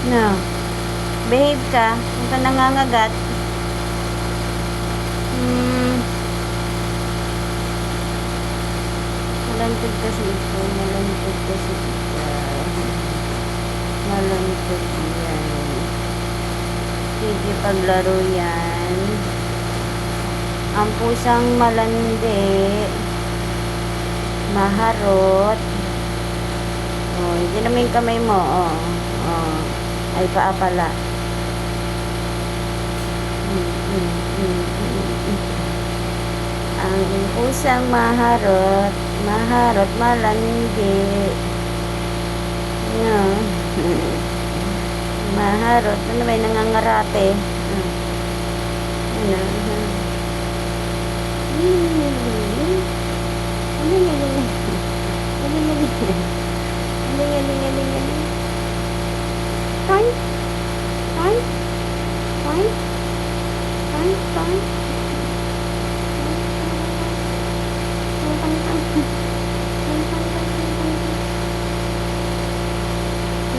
No. Behave ka. Huwag ka nangangagat. Malantog kasi ito. Malantog kasi ito. Malantog yan. Sige, paglaro yan. Ang pusang malandi. Maharot. Oh, hindi naman yung kamay mo. Oh. Oh. Ay, paa pala. Ang pusang maharot. Maharot, malandi. No. Maharot. Ano ba yung nangangarate? Ano? Fine. Fine. Fine. Fine. Fine.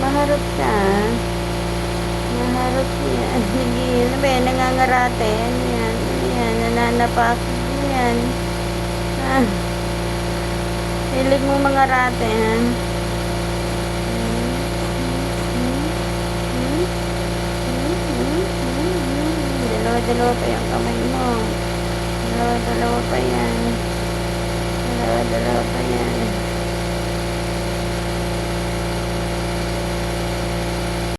Maharap ka. Maharap yan. Sige, ano ba yan? Nangangarate. Ano yan? Ano yan? Nananapak. Ano yan? Ah. Hilig mo mangarate, ha? Dalawa-dalawa pa yung kamay mo. Dalawa-dalawa pa yan. Dalawa-dalawa pa yan.